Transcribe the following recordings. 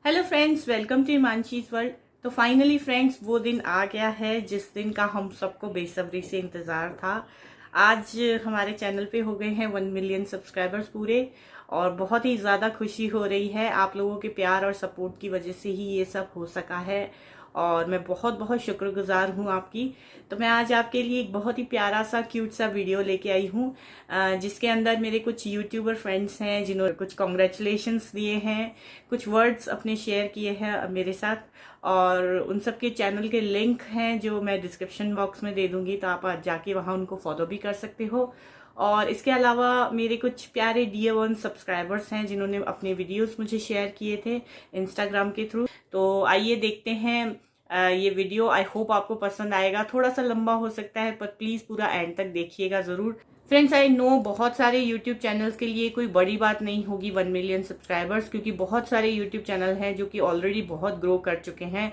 Hello friends, welcome to Himanshi's world. तो finally friends, वो दिन आ गया है जिस दिन का हम सबको बेसब्री से इंतज़ार था। आज हमारे चैनल पे हो गए हैं 1 मिलियन सब्सक्राइबर्स पूरे, और बहुत ही ज़्यादा खुशी हो रही है। आप लोगों के प्यार और सपोर्ट की वजह से ही ये सब हो सका है, और मैं बहुत बहुत शुक्रगुजार हूँ आपकी। तो मैं आज आपके लिए एक बहुत ही प्यारा सा क्यूट सा वीडियो लेके आई हूँ, जिसके अंदर मेरे कुछ यूट्यूबर फ्रेंड्स हैं जिन्होंने कुछ कॉन्ग्रेचुलेशंस दिए हैं, कुछ वर्ड्स अपने शेयर किए हैं मेरे साथ, और उन सब के चैनल के लिंक हैं जो मैं डिस्क्रिप्शन बॉक्स में दे दूंगी, तो आप जाके वहाँ उनको फॉलो भी कर सकते हो। और इसके अलावा मेरे कुछ प्यारे डियर वन सब्सक्राइबर्स हैं जिन्होंने अपने वीडियोस मुझे शेयर किए थे इंस्टाग्राम के थ्रू। तो आइए देखते हैं ये वीडियो। आई होप आपको पसंद आएगा। थोड़ा सा लंबा हो सकता है, पर प्लीज पूरा एंड तक देखिएगा जरूर। फ्रेंड्स, आई नो बहुत सारे यूट्यूब चैनल्स के लिए कोई बड़ी बात नहीं होगी 1 मिलियन सब्सक्राइबर्स, क्योंकि बहुत सारे यूट्यूब चैनल हैं जो कि ऑलरेडी बहुत ग्रो कर चुके हैं।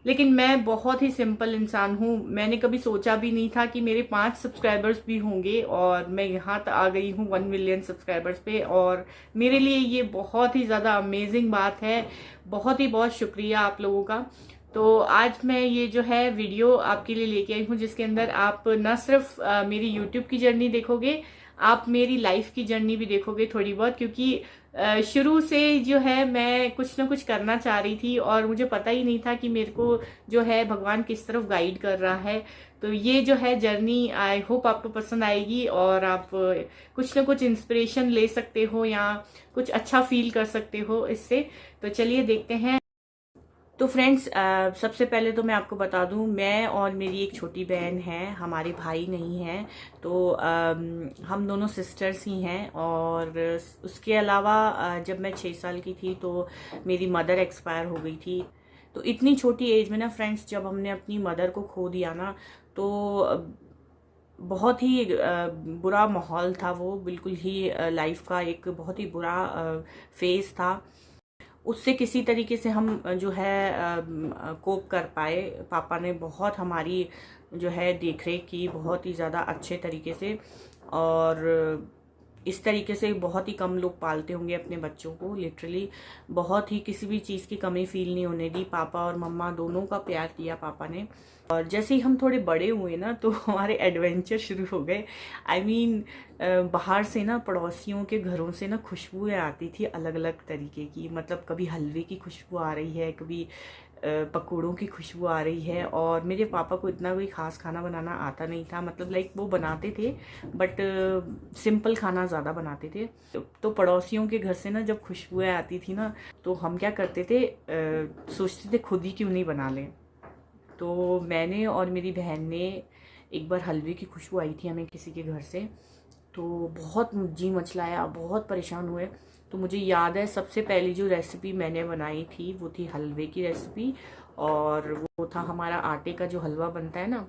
लेकिन मैं बहुत ही सिंपल इंसान हूँ। मैंने कभी सोचा भी नहीं था कि मेरे 5 सब्सक्राइबर्स भी होंगे, और मैं यहाँ तक आ गई हूँ 1 मिलियन सब्सक्राइबर्स पे, और मेरे लिए ये बहुत ही ज़्यादा अमेजिंग बात है। बहुत ही बहुत शुक्रिया आप लोगों का। तो आज मैं ये जो है वीडियो आपके लिए लेके आई हूँ, जिसके अंदर आप न सिर्फ मेरी यूट्यूब की जर्नी देखोगे, आप मेरी लाइफ की जर्नी भी देखोगे थोड़ी बहुत, क्योंकि शुरू से जो है मैं कुछ ना कुछ करना चाह रही थी, और मुझे पता ही नहीं था कि मेरे को जो है भगवान किस तरफ गाइड कर रहा है। तो ये जो है जर्नी आई होप आपको पसंद आएगी, और आप कुछ ना कुछ इंस्पिरेशन ले सकते हो या कुछ अच्छा फील कर सकते हो इससे। तो चलिए देखते हैं। तो फ्रेंड्स, सबसे पहले तो मैं आपको बता दूं, मैं और मेरी एक छोटी बहन है, हमारे भाई नहीं हैं। तो हम दोनों सिस्टर्स ही हैं। और उसके अलावा जब मैं 6 साल की थी तो मेरी मदर एक्सपायर हो गई थी। तो इतनी छोटी एज में ना फ्रेंड्स, जब हमने अपनी मदर को खो दिया ना, तो बहुत ही बुरा माहौल था वो। बिल्कुल ही लाइफ का एक बहुत ही बुरा फेज था। उससे किसी तरीके से हम जो है कोप कर पाए। पापा ने बहुत हमारी जो है देख रेख की, बहुत ही ज़्यादा अच्छे तरीके से। और इस तरीके से बहुत ही कम लोग पालते होंगे अपने बच्चों को। लिटरली बहुत ही किसी भी चीज़ की कमी फील नहीं होने दी। पापा और मम्मा दोनों का प्यार किया पापा ने। और जैसे ही हम थोड़े बड़े हुए ना, तो हमारे एडवेंचर शुरू हो गए। आई मीन बाहर से ना, पड़ोसियों के घरों से ना खुशबुएं आती थी अलग अलग तरीके की। मतलब कभी हलवे की खुशबू आ रही है, कभी पकौड़ों की खुशबू आ रही है। और मेरे पापा को इतना कोई खास खाना बनाना आता नहीं था। मतलब लाइक वो बनाते थे, बट सिंपल खाना ज़्यादा बनाते थे। तो पड़ोसियों के घर से ना जब खुशबुएं आती थी ना, तो हम क्या करते थे, सोचते थे खुद ही क्यों नहीं बना लें। तो मैंने और मेरी बहन ने एक बार हलवे की खुशबू आई थी हमें किसी के घर से, तो बहुत जी मचलाया, बहुत परेशान हुए। तो मुझे याद है सबसे पहली जो रेसिपी मैंने बनाई थी वो थी हलवे की रेसिपी। और वो था हमारा आटे का जो हलवा बनता है ना,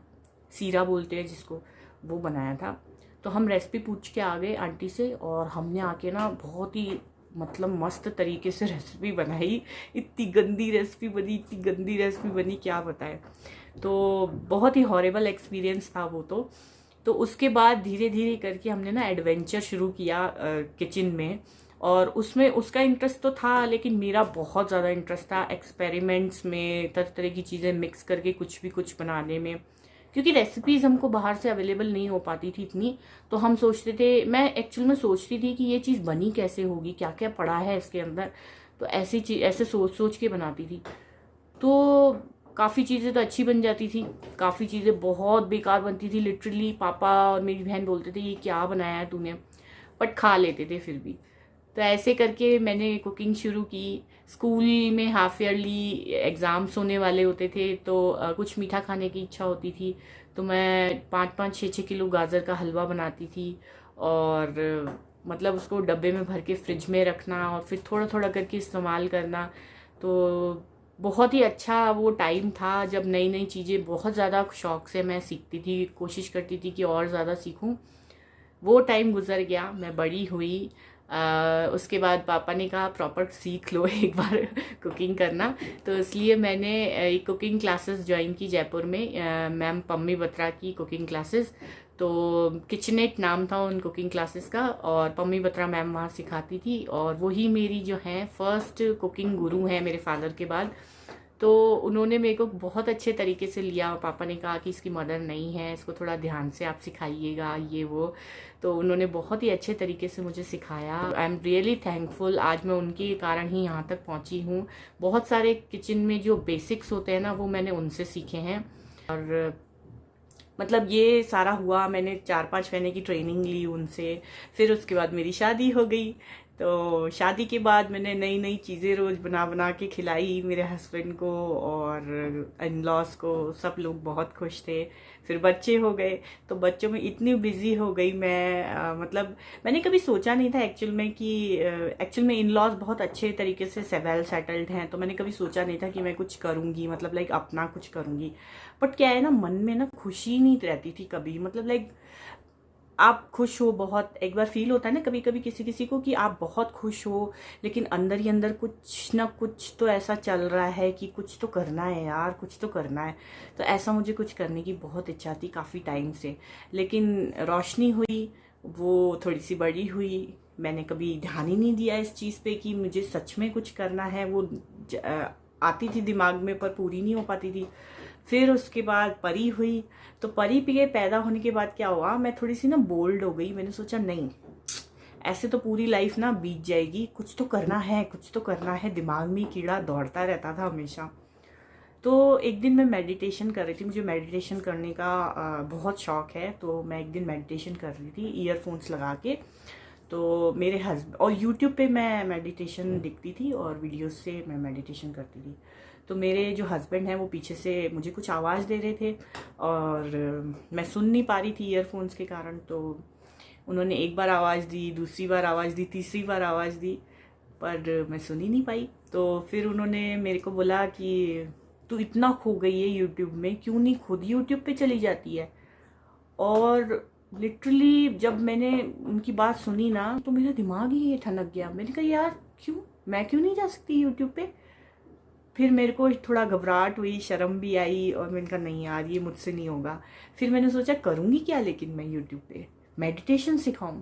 सीरा बोलते हैं जिसको, वो बनाया था। तो हम रेसिपी पूछ के आ गए आंटी से, और हमने आके ना बहुत ही मतलब मस्त तरीके से रेसिपी बनाई। इतनी गंदी रेसिपी बनी, इतनी गंदी रेसिपी बनी, क्या बताएं। तो बहुत ही हॉरेबल एक्सपीरियंस था वो। तो उसके बाद धीरे धीरे करके हमने ना एडवेंचर शुरू किया किचन में। और उसमें उसका इंटरेस्ट तो था, लेकिन मेरा बहुत ज़्यादा इंटरेस्ट था एक्सपेरिमेंट्स में, तरह तरह की चीज़ें मिक्स करके कुछ भी कुछ बनाने में। क्योंकि रेसिपीज़ हमको बाहर से अवेलेबल नहीं हो पाती थी इतनी। तो हम सोचते थे, मैं एक्चुअल में सोचती थी कि ये चीज़ बनी कैसे होगी, क्या क्या पड़ा है इसके अंदर। तो ऐसी चीज ऐसे सोच सोच के बनाती थी। तो काफ़ी चीज़ें तो अच्छी बन जाती थी, काफ़ी चीज़ें बहुत बेकार बनती थी। लिटरली पापा और मेरी बहन बोलते थे ये क्या बनाया है तूने, बट खा लेते थे फिर भी। तो ऐसे करके मैंने कुकिंग शुरू की। स्कूल में हाफ ईयरली एग्ज़ाम्स होने वाले होते थे, तो कुछ मीठा खाने की इच्छा होती थी। तो मैं 5-5, 6-6 किलो गाजर का हलवा बनाती थी, और मतलब उसको डब्बे में भर के फ्रिज में रखना, और फिर थोड़ा थोड़ा करके इस्तेमाल करना। तो बहुत ही अच्छा वो टाइम था, जब नई नई चीज़ें बहुत ज़्यादा शौक से मैं सीखती थी, कोशिश करती थी कि और ज़्यादा सीखूं। वो टाइम गुजर गया, मैं बड़ी हुई। उसके बाद पापा ने कहा प्रॉपर सीख लो एक बार कुकिंग करना। तो इसलिए मैंने एक कुकिंग क्लासेस ज्वाइन की जयपुर में, मैम पम्मी बत्रा की कुकिंग क्लासेस। तो किचनेट नाम था उन कुकिंग क्लासेस का, और पम्मी बत्रा मैम वहाँ सिखाती थी, और वही मेरी जो है फर्स्ट कुकिंग गुरु है मेरे फादर के बाद। तो उन्होंने मेरे को बहुत अच्छे तरीके से लिया। पापा ने कहा कि इसकी मदर नहीं है, इसको थोड़ा ध्यान से आप सिखाइएगा ये वो। तो उन्होंने बहुत ही अच्छे तरीके से मुझे सिखाया। आई एम रियली थैंकफुल, आज मैं उनके कारण ही यहाँ तक पहुँची हूँ। बहुत सारे किचन में जो बेसिक्स होते हैं ना, वो मैंने उनसे सीखे हैं। और मतलब ये सारा हुआ, मैंने 4-5 महीने की ट्रेनिंग ली उनसे। फिर उसके बाद मेरी शादी हो गई। तो शादी के बाद मैंने नई नई चीज़ें रोज़ बना बना के खिलाई मेरे हस्बैंड को और इन लॉज को। सब लोग बहुत खुश थे। फिर बच्चे हो गए, तो बच्चों में इतनी बिजी हो गई मैं, मतलब मैंने कभी सोचा नहीं था एक्चुअल में इन लॉज बहुत अच्छे तरीके से वेल सेटल्ड हैं। तो मैंने कभी सोचा नहीं था कि मैं कुछ करूँगी, मतलब लाइक अपना कुछ करूँगी। बट क्या है ना, मन में ना खुशी नहीं रहती थी कभी। मतलब लाइक आप खुश हो बहुत, एक बार फील होता है ना कभी कभी किसी किसी को कि आप बहुत खुश हो, लेकिन अंदर ही अंदर कुछ ना कुछ तो ऐसा चल रहा है कि कुछ तो करना है यार, कुछ तो करना है। तो ऐसा मुझे कुछ करने की बहुत इच्छा थी काफ़ी टाइम से, लेकिन रोशनी हुई, वो थोड़ी सी बड़ी हुई। मैंने कभी ध्यान ही नहीं दिया इस चीज़ पे कि मुझे सच में कुछ करना है। वो आती थी दिमाग में पर पूरी नहीं हो पाती थी। फिर उसके बाद परी हुई, तो परी पे पैदा होने के बाद क्या हुआ, मैं थोड़ी सी ना बोल्ड हो गई। मैंने सोचा नहीं, ऐसे तो पूरी लाइफ ना बीत जाएगी, कुछ तो करना है, कुछ तो करना है। दिमाग में कीड़ा दौड़ता रहता था हमेशा। तो एक दिन मैं मेडिटेशन कर रही थी, मुझे मेडिटेशन करने का बहुत शौक है। तो मैं एक दिन मेडिटेशन कर रही थी ईयरफोन्स लगा के। तो मेरे हस्बैंड, और यूट्यूब पे मैं मेडिटेशन दिखती थी और वीडियोस से मैं मेडिटेशन करती थी। तो मेरे जो हस्बैंड हैं वो पीछे से मुझे कुछ आवाज़ दे रहे थे और मैं सुन नहीं पा रही थी ईयरफोन्स के कारण। तो उन्होंने एक बार आवाज़ दी, दूसरी बार आवाज़ दी, तीसरी बार आवाज़ दी, पर मैं सुन ही नहीं पाई। तो फिर उन्होंने मेरे को बोला कि तू इतना खो गई है यूट्यूब में, क्यों नहीं खुद यूट्यूब पे चली जाती है। और लिटरली जब मैंने उनकी बात सुनी ना, तो मेरा दिमाग ही ये ठनक गया। मैंने कहा यार मैं क्यों नहीं जा सकती यूट्यूब पे। फिर मेरे को थोड़ा घबराहट हुई, शर्म भी आई, और मैंने कहा नहीं यार ये मुझसे नहीं होगा। फिर मैंने सोचा करूँगी क्या, लेकिन मैं यूट्यूब पे मेडिटेशन सिखाऊं।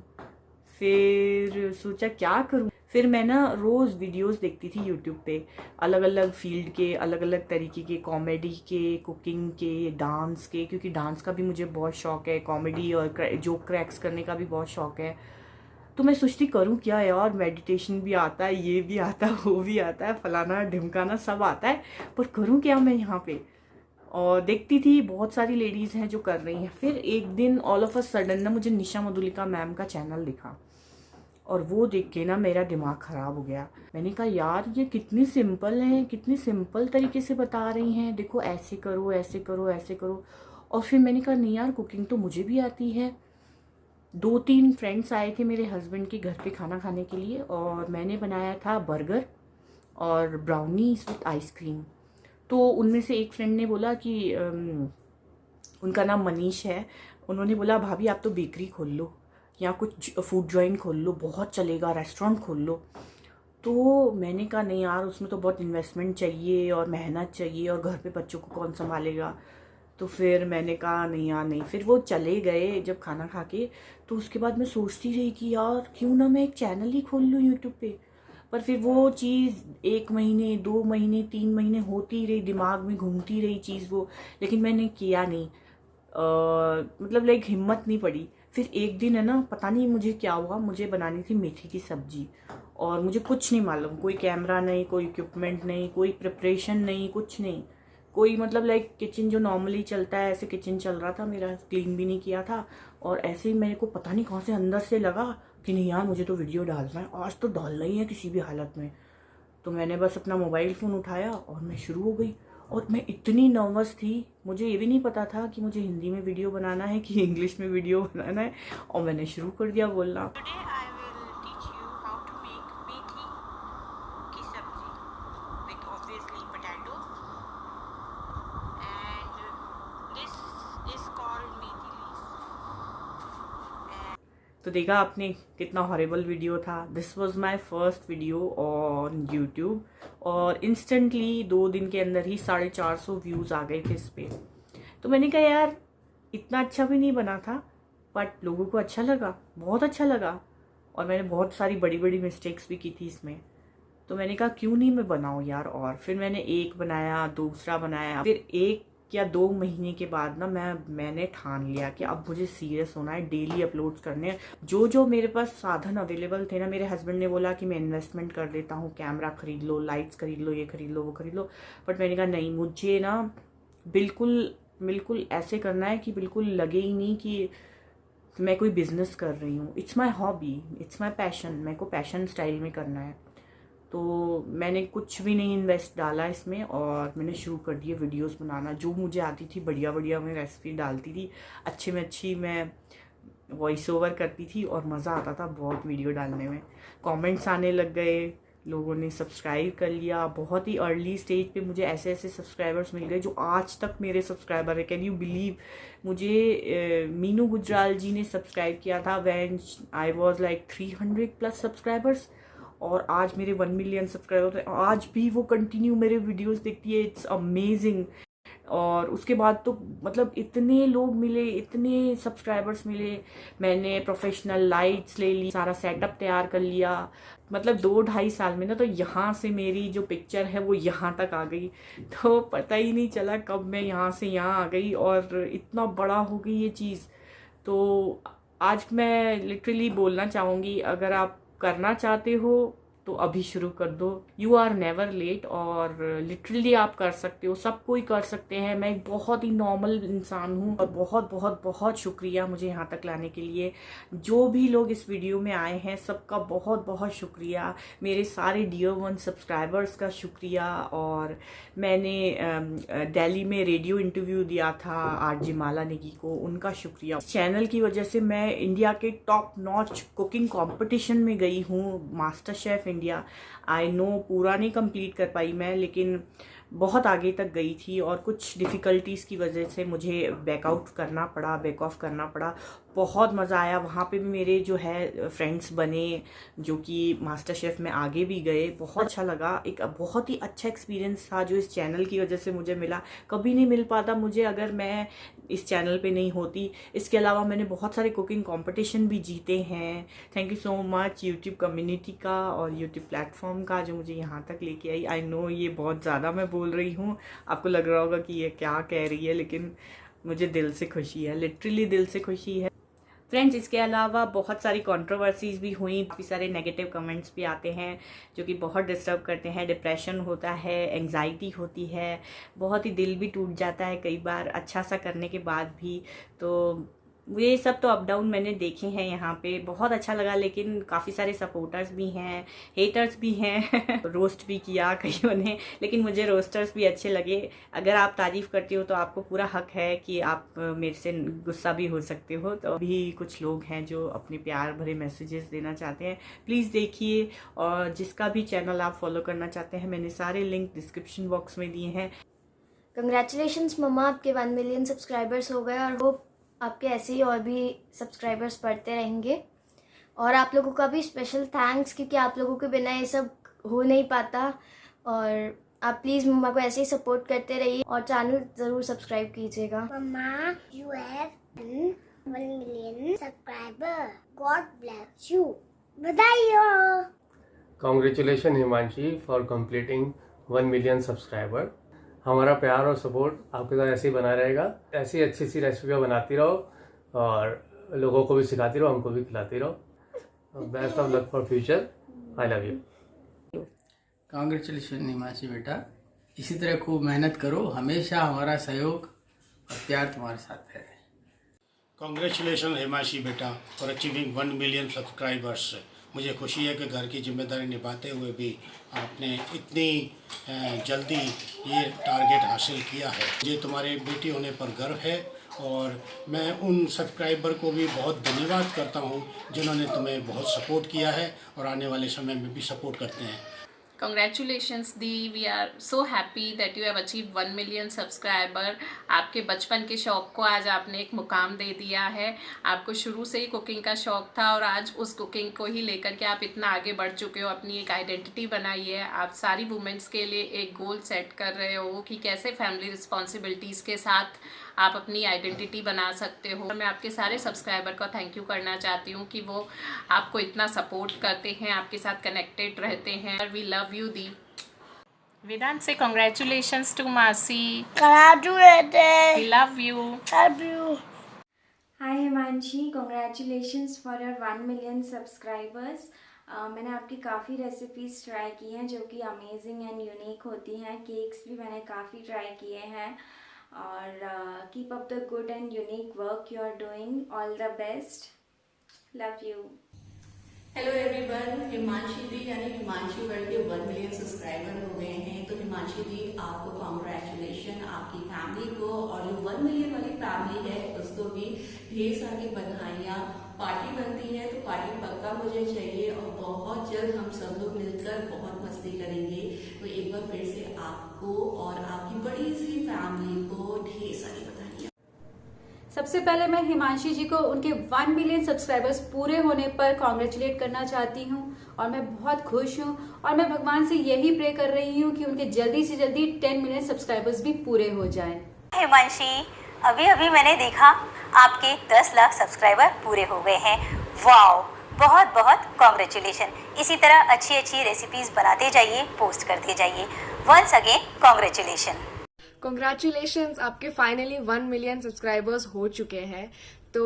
फिर सोचा क्या करूं। फिर मैं ना रोज़ वीडियोस देखती थी यूट्यूब पे, अलग अलग फील्ड के, अलग अलग तरीके के, कॉमेडी के, कुकिंग के, डांस के, क्योंकि डांस का भी मुझे बहुत शौक है, कॉमेडी और जोक क्रैक्स करने का भी बहुत शौक है। तो मैं सोचती करूँ क्या यार, मेडिटेशन भी आता है, ये भी आता है, वो भी आता है, फलाना ढिमकाना सब आता है, पर करूँ क्या मैं यहाँ पे। और देखती थी बहुत सारी लेडीज़ हैं जो कर रही हैं। फिर एक दिन ऑल ऑफ अ सडन ना मुझे निशा मधुलिका मैम का चैनल दिखा, और वो देख के ना मेरा दिमाग ख़राब हो गया। मैंने कहा यार ये कितनी सिंपल है, कितनी सिंपल तरीके से बता रही हैं, देखो ऐसे करो, ऐसे करो, ऐसे करो। और फिर मैंने कहा नहीं यार, कुकिंग तो मुझे भी आती है। 2-3 फ्रेंड्स आए थे मेरे हस्बैंड के घर पे खाना खाने के लिए, और मैंने बनाया था बर्गर और ब्राउनीज विथ आइसक्रीम। तो उनमें से एक फ्रेंड ने बोला कि उनका नाम मनीष है, उन्होंने बोला भाभी आप तो बेकरी खोल लो या कुछ फूड जॉइंट खोल लो, बहुत चलेगा, रेस्टोरेंट खोल लो। तो मैंने कहा नहीं यार, उसमें तो बहुत इन्वेस्टमेंट चाहिए और मेहनत चाहिए, और घर पे बच्चों को कौन संभालेगा। तो फिर मैंने कहा नहीं यार नहीं। फिर वो चले गए जब खाना खा के। तो उसके बाद मैं सोचती रही कि यार क्यों ना मैं एक चैनल ही खोल लूँ यूट्यूब पे। पर फिर वो चीज़ 1 महीने, 2 महीने, 3 महीने होती रही, दिमाग में घूमती रही चीज़ वो, लेकिन मैंने किया नहीं। मतलब लाइक हिम्मत नहीं पड़ी। फिर एक दिन है ना, पता नहीं मुझे क्या हुआ, मुझे बनानी थी मेथी की सब्जी, और मुझे कुछ नहीं मालूम, कोई कैमरा नहीं, कोई इक्विपमेंट नहीं, कोई प्रिपरेशन नहीं, कुछ नहीं, कोई मतलब लाइक किचन जो नॉर्मली चलता है ऐसे किचन चल रहा था मेरा, क्लीन भी नहीं किया था। और ऐसे ही मेरे को पता नहीं कहाँ से अंदर से लगा कि नहीं यार मुझे तो वीडियो डालना है, आज तो डालना ही है किसी भी हालत में। तो मैंने बस अपना मोबाइल फ़ोन उठाया और मैं शुरू हो गई। और मैं इतनी नर्वस थी, मुझे ये भी नहीं पता था कि मुझे हिंदी में वीडियो बनाना है कि इंग्लिश में वीडियो बनाना है, और मैंने शुरू कर दिया बोलना। तो देखा आपने कितना हॉरिबल वीडियो था। This was my first video on YouTube, और इंस्टेंटली 2 दिन के अंदर ही 450 व्यूज़ आ गए थे इस पर। तो मैंने कहा यार इतना अच्छा भी नहीं बना था, बट लोगों को अच्छा लगा, बहुत अच्छा लगा। और मैंने बहुत सारी बड़ी बड़ी मिस्टेक्स भी की थी इसमें, तो मैंने कहा क्यों नहीं मैं बनाऊँ यार। और फिर मैंने एक बनाया, दूसरा बनाया, फिर 1 या 2 महीने के बाद ना मैंने ठान लिया कि अब मुझे सीरियस होना है, डेली अपलोड्स करने हैं। जो जो मेरे पास साधन अवेलेबल थे ना, मेरे हस्बैंड ने बोला कि मैं इन्वेस्टमेंट कर देता हूँ, कैमरा खरीद लो, लाइट्स खरीद लो, ये खरीद लो, वो खरीद लो। बट मैंने कहा नहीं, मुझे ना बिल्कुल ऐसे करना है कि बिल्कुल लगे ही नहीं कि मैं कोई बिजनेस कर रही हूँ। It's my hobby, it's my passion, मेरे को पैशन स्टाइल में करना है। तो मैंने कुछ भी नहीं इन्वेस्ट डाला इसमें और मैंने शुरू कर दिए वीडियोस बनाना। जो मुझे आती थी बढ़िया मैं रेसिपी डालती थी, अच्छी में अच्छी मैं वॉइस ओवर करती थी और मज़ा आता था बहुत वीडियो डालने में। कमेंट्स आने लग गए, लोगों ने सब्सक्राइब कर लिया। बहुत ही अर्ली स्टेज पे मुझे ऐसे ऐसे सब्सक्राइबर्स मिल गए जो आज तक मेरे सब्सक्राइबर है। कैन यू बिलीव, मुझे मीनू गुजराल जी ने सब्सक्राइब किया था when I was like 300+ subscribers, और आज मेरे 1 मिलियन सब्सक्राइबर। आज भी वो कंटिन्यू मेरे वीडियोस देखती है। It's amazing. और उसके बाद तो मतलब इतने लोग मिले, इतने सब्सक्राइबर्स मिले। मैंने प्रोफेशनल लाइट्स ले ली, सारा सेटअप तैयार कर लिया। मतलब 2-2.5 साल में ना, तो यहाँ से मेरी जो पिक्चर है वो यहाँ तक आ गई। तो पता ही नहीं चला कब मैं यहाँ से यहाँ आ गई और इतना बड़ा हो गई ये चीज़। तो आज मैं लिटरली बोलना चाहूँगी, अगर आप करना चाहते हो तो अभी शुरू कर दो। You are never late. और लिटरली आप कर सकते हो, सब कोई कर सकते हैं। मैं एक बहुत ही नॉर्मल इंसान हूँ और बहुत बहुत बहुत शुक्रिया मुझे यहाँ तक लाने के लिए। जो भी लोग इस वीडियो में आए हैं सबका बहुत बहुत शुक्रिया। मेरे सारे डियर 1 सब्सक्राइबर्स का शुक्रिया। और मैंने दिल्ली में रेडियो इंटरव्यू दिया था आरजे माला नेगी को, उनका शुक्रिया। चैनल की वजह से मैं इंडिया के टॉप नॉच कुकिंग कंपटीशन में गई हूँ, master chef India. I know पूरा नहीं कंप्लीट कर पाई मैं, लेकिन बहुत आगे तक गई थी। और कुछ डिफ़िकल्टीज़ की वजह से मुझे बैक ऑफ करना पड़ा। बहुत मज़ा आया। वहाँ पे भी मेरे जो है फ्रेंड्स बने जो कि मास्टर शेफ़ में आगे भी गए। बहुत अच्छा लगा, एक बहुत ही अच्छा एक्सपीरियंस था जो इस चैनल की वजह से मुझे मिला। कभी नहीं मिल पाता मुझे अगर मैं इस चैनल पे नहीं होती। इसके अलावा मैंने बहुत सारे कुकिंग कंपटीशन भी जीते हैं। Thank you so much YouTube community का और यूट्यूब प्लेटफॉर्म का जो मुझे यहाँ तक लेके आई। आई नो ये बहुत ज़्यादा मैं बोल रही हूँ, आपको लग रहा होगा कि ये क्या कह रही है, लेकिन मुझे दिल से खुशी है, लिटरली दिल से खुशी है। फ्रेंड्स, इसके अलावा बहुत सारी कंट्रोवर्सीज भी हुई, काफ़ी सारे नेगेटिव कमेंट्स भी आते हैं जो कि बहुत डिस्टर्ब करते हैं। डिप्रेशन होता है, एंग्जाइटी होती है, बहुत ही दिल भी टूट जाता है कई बार अच्छा सा करने के बाद भी। तो ये सब तो अप डाउन मैंने देखे हैं यहाँ पे। बहुत अच्छा लगा, लेकिन काफ़ी सारे सपोर्टर्स भी हैं, हेटर्स भी हैं। रोस्ट भी किया कईयों ने, लेकिन मुझे रोस्टर्स भी अच्छे लगे। अगर आप तारीफ़ करते हो तो आपको पूरा हक है कि आप मेरे से गुस्सा भी हो सकते हो। तो अभी कुछ लोग हैं जो अपने प्यार भरे मैसेजेस देना चाहते हैं, प्लीज़ देखिए। और जिसका भी चैनल आप फॉलो करना चाहते हैं, मैंने सारे लिंक डिस्क्रिप्शन बॉक्स में दिए हैं। कंग्रेचुलेशंस मम्मा, आपके 1 मिलियन सब्सक्राइबर्स हो गए और वो आपके ऐसे ही और भी सब्सक्राइबर्स बढ़ते रहेंगे। और आप लोगों का भी स्पेशल थैंक्स, क्योंकि आप लोगों के बिना ये सब हो नहीं पाता। और आप प्लीज़ मम्मा को ऐसे ही सपोर्ट करते रहिए और चैनल ज़रूर सब्सक्राइब कीजिएगा। मम्मा, you have 1 million subscriber. God bless you. बधाई हो। Congratulations Himanshi for completing 1 million subscriber. हमारा प्यार और सपोर्ट आपके साथ ऐसे ही बना रहेगा। ऐसी अच्छी सी रेसिपियाँ बनाती रहो और लोगों को भी सिखाती रहो, हमको भी खिलाती रहो। Best of luck for future. I love you. Congratulation Himanshi बेटा, इसी तरह खूब मेहनत करो, हमेशा हमारा सहयोग और प्यार तुम्हारे साथ है। कांग्रेचुलेशन हिमांशी बेटा फॉर अचीविंग 1 मिलियन सब्सक्राइबर्स। मुझे खुशी है कि घर की जिम्मेदारी निभाते हुए भी आपने इतनी जल्दी ये टारगेट हासिल किया है। मुझे तुम्हारे बेटी होने पर गर्व है और मैं उन सब्सक्राइबर को भी बहुत धन्यवाद करता हूँ जिन्होंने तुम्हें बहुत सपोर्ट किया है और आने वाले समय में भी सपोर्ट करते हैं। Congratulations दी, we are so happy that you have achieve 1 million subscriber. आपके बचपन के शौक़ को आज आपने एक मुकाम दे दिया है। आपको शुरू से ही कुकिंग का शौक़ था और आज उस कुकिंग को ही लेकर के आप इतना आगे बढ़ चुके हो, अपनी एक आइडेंटिटी बनाई है। आप सारी वुमेंस के लिए एक गोल सेट कर रहे हो कि कैसे फैमिली रिस्पॉन्सिबिलिटीज़ के साथ आप अपनी आइडेंटिटी बना सकते हो। मैं आपके सारे सब्सक्राइबर का थैंक यू करना चाहती हूँ कि वो आपको इतना सपोर्ट करते हैं, आपके साथ कनेक्टेड रहते हैं। वी लव यू दी। वेदांत से कॉन्ग्रेचुलेशंस टू मासी। We love you. Hi Himanshi, congratulations for your 1 million subscribers. मैंने आपकी काफ़ी रेसिपीज़ ट्राई की हैं जो कि अमेजिंग एंड यूनिक होती हैं। केक्स भी मैंने काफ़ी ट्राई किए हैं और keep up the good and unique work you are doing. All the best, love you. Hello everyone, Himanshi di यानी हिमांशी वर्ल्ड के 1 मिलियन सब्सक्राइबर हो गए हैं। तो हिमांशी दी, आपको कॉन्ग्रेचुलेशन, आपकी फैमिली को और जो 1 मिलियन वाली फैमिली है उसको भी ढेर सारी बधाइयाँ। पार्टी बनती है तो पार्टी पक्का मुझे चाहिए और बहुत जल्द हम सब लोग मिलकर बहुत मस्ती करेंगे। तो एक बार फिर से आपको और आपकी बड़ी सी फैमिली को ढेर सारी बधाइयाँ। सबसे पहले मैं हिमांशी जी को उनके 1 मिलियन सब्सक्राइबर्स पूरे होने पर कॉन्ग्रेचुलेट करना चाहती हूँ और मैं बहुत खुश हूँ और मैं भगवान से यही प्रे कर रही हूँ कि उनके जल्दी से जल्दी 10 मिलियन सब्सक्राइबर्स भी पूरे हो जाएं। हिमांशी, अभी अभी मैंने देखा आपके 10 लाख सब्सक्राइबर पूरे हो गए हैं। वाओ, बहुत बहुत कॉन्ग्रेचुलेशन। इसी तरह अच्छी अच्छी रेसिपीज बनाते जाइए, पोस्ट करते जाइए। Once again congratulation. कॉन्ग्रेचुलेशंस, आपके फाइनली 1 मिलियन सब्सक्राइबर्स हो चुके हैं। तो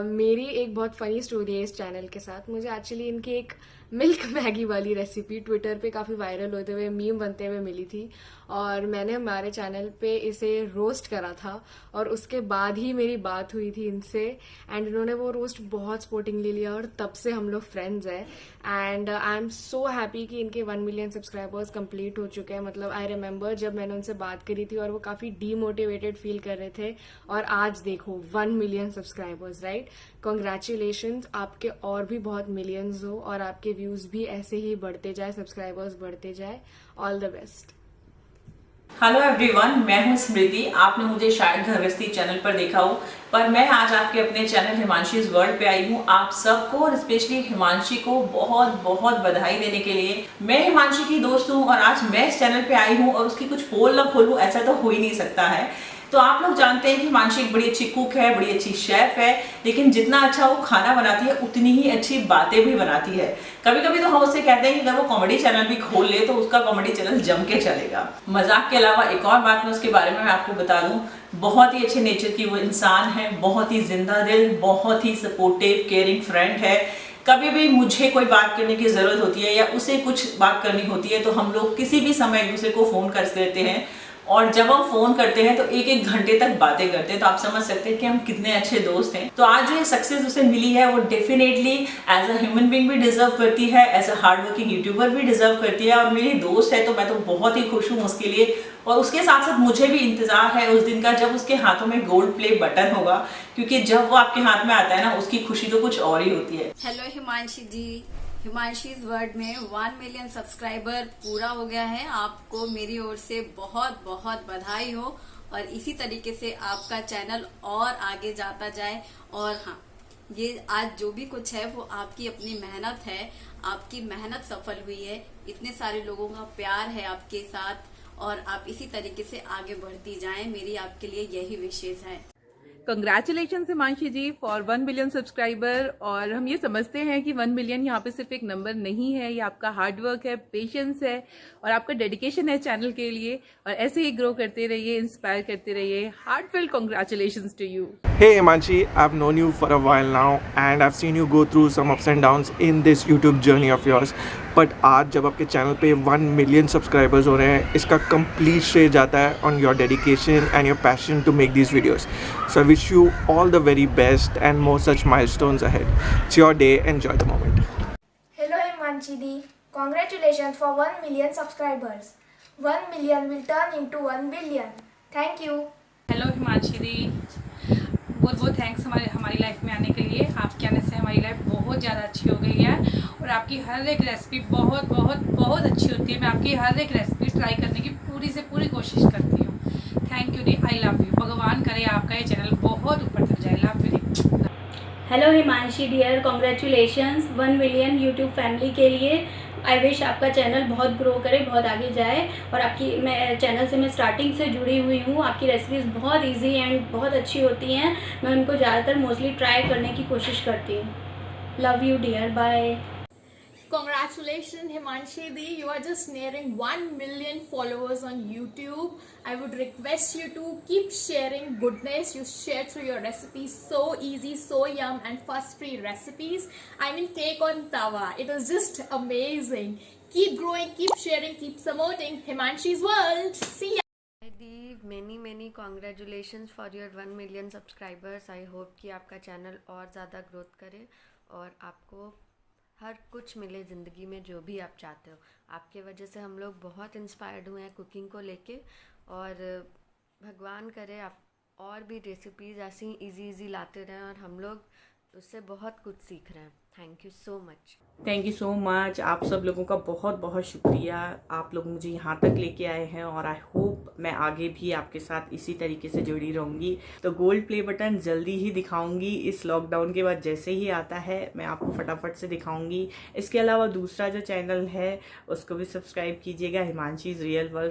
मेरी एक बहुत फ़नी स्टोरी है इस चैनल के साथ। मुझे एक्चुअली इनकी एक मिल्क मैगी वाली रेसिपी ट्विटर पे काफ़ी वायरल होते हुए, मीम बनते हुए मिली थी और मैंने हमारे चैनल पे इसे रोस्ट करा था और उसके बाद ही मेरी बात हुई थी इनसे एंड इन्होंने वो रोस्ट बहुत स्पोर्टिंगली लिया और तब से हम लोग फ्रेंड्स हैं। And I am so happy कि इनके 1 मिलियन सब्सक्राइबर्स कंप्लीट हो चुके हैं। मतलब आई रिमेंबर जब मैंने उनसे बात करी थी और वो काफ़ी डीमोटिवेटेड फील कर रहे थे और आज देखो 1 मिलियन सब्सक्राइबर्स, राइट। कॉन्ग्रेचुलेशंस, आपके और भी बहुत मिलियंस हो और आपके व्यूज भी ऐसे ही बढ़ते जाए, सब्सक्राइबर्स बढ़ते जाए। All the best. Hello everyone, मैं हूं स्मृति। आपने मुझे शायद घरगृहस्थी चैनल पर देखा हो, पर मैं आज आपके अपने चैनल हिमांशीज वर्ल्ड पे आई हूं। आप सबको और स्पेशली हिमांशी को बहुत बहुत बधाई देने के लिए। मैं हिमांशी की दोस्त हूं और आज मैं इस चैनल पे आई हूं और उसकी कुछ पोल न खोलूं ऐसा तो हो ही नहीं सकता है। तो आप लोग जानते हैं कि हिमांशी एक बड़ी अच्छी कुक है, बड़ी अच्छी शेफ है, लेकिन जितना अच्छा वो खाना बनाती है उतनी ही अच्छी बातें भी बनाती है। कभी कभी तो हम उससे कहते हैं कि अगर वो कॉमेडी चैनल भी खोल ले तो उसका कॉमेडी चैनल जम के चलेगा। मजाक के अलावा एक और बात मैं उसके बारे में आपको बता दूं, बहुत ही अच्छे नेचर की वो इंसान है, बहुत ही जिंदा दिल, बहुत ही सपोर्टिव केयरिंग फ्रेंड है। कभी भी मुझे कोई बात करने की जरूरत होती है या उसे कुछ बात करनी होती है तो हम लोग किसी भी समय एक दूसरे को फोन कर देते हैं और जब हम फोन करते हैं तो एक एक घंटे तक बातें करते हैं। तो आप समझ सकते हैं कि हम कितने अच्छे दोस्त हैं। तो आज जो ये सक्सेस उसे मिली है वो definitely as a human being भी डिजर्व करती है, as a hard working YouTuber भी डिजर्व करती है और मेरी दोस्त है तो मैं तो बहुत ही खुश हूँ उसके लिए। और उसके साथ साथ मुझे भी इंतजार है उस दिन का जब उसके हाथों में गोल्ड प्ले बटन होगा, क्योंकि जब वो आपके हाथ में आता है ना उसकी खुशी तो कुछ और ही होती है। हेलो हिमांशी जी, हिमांशीज वर्ल्ड में 1 मिलियन सब्सक्राइबर पूरा हो गया है। आपको मेरी ओर से बहुत बहुत बधाई हो और इसी तरीके से आपका चैनल और आगे जाता जाए। और हाँ, ये आज जो भी कुछ है वो आपकी अपनी मेहनत है, आपकी मेहनत सफल हुई है। इतने सारे लोगों का प्यार है आपके साथ और आप इसी तरीके से आगे बढ़ती जाएं। मेरी आपके लिए यही विशेष है। Congratulation Himanshi ji for 1 million subscriber. और हम ये समझते हैं कि 1 मिलियन यहाँ पे सिर्फ एक नंबर नहीं है, ये आपका हार्डवर्क है, पेशेंस है और आपका डेडिकेशन है चैनल के लिए। और ऐसे ही ग्रो करते रहिए, इंस्पायर करते रहिए। Heartfelt congratulations to you. Hey Himanshi, I've known you for a while now and I've seen you go through some ups and downs in this YouTube journey of yours. But आज जब आपके channel पे 1 million subscribers हो रहे हैं, इसका complete श्रेय जाता है on your dedication and your passion to make these videos. So I wish you all the very best and more such milestones ahead. It's your day, enjoy the moment. Hello Himanshi Di, congratulations for 1 million subscribers. 1 million will turn into 1 billion. Thank you. Hello Himanshi di, बहुत बहुत thanks हमारी life में आने के लिए। आपके आने से हमारी लाइफ बहुत ज़्यादा अच्छी हो गई है और आपकी हर एक रेसिपी बहुत बहुत बहुत अच्छी होती है। मैं आपकी हर एक रेसिपी ट्राई करने की पूरी से पूरी कोशिश करती हूँ। थैंक यू दी, आई लव यू। भगवान करे आपका ये चैनल बहुत ऊपर तक जाए। लव यू दी। Hello Himanshi dear, congratulations 1 million YouTube family के लिए। आई विश आपका चैनल बहुत ग्रो करे, बहुत आगे जाए। और आपकी मैं चैनल से मैं स्टार्टिंग से जुड़ी हुई हूँ। आपकी रेसिपीज़ बहुत इजी एंड बहुत अच्छी होती हैं। मैं उनको ज़्यादातर मोस्टली ट्राई करने की कोशिश करती हूँ। Love you dear, bye. Congratulations Himanshi Di, you are just nearing 1 million followers on YouTube. I would request you to keep sharing goodness you share through your recipes. So easy, so yum and fuss free recipes. I mean cake on tawa. It is just amazing. Keep growing, keep sharing, keep supporting Himanshi's World. See ya. Di, many congratulations for your 1 million subscribers. I hope कि आपका channel और ज़्यादा growth करे और आपको हर कुछ मिले ज़िंदगी में जो भी आप चाहते हो। आपके वजह से हम लोग बहुत इंस्पायर्ड हुए हैं कुकिंग को लेके और भगवान करे आप और भी रेसिपीज़ ऐसी इजी लाते रहें और हम लोग उससे बहुत कुछ सीख रहे हैं। Thank you so much. Thank you so much. आप सब लोगों का बहुत बहुत शुक्रिया। आप लोग मुझे यहाँ तक लेके आए हैं और आई होप मैं आगे भी आपके साथ इसी तरीके से जुड़ी रहूँगी। तो गोल्ड प्ले बटन जल्दी ही दिखाऊंगी। इस लॉकडाउन के बाद जैसे ही आता है मैं आपको फटाफट से दिखाऊंगी। इसके अलावा दूसरा जो चैनल है उसको भी सब्सक्राइब कीजिएगा, हिमांशीज़ रियल वर्ल्ड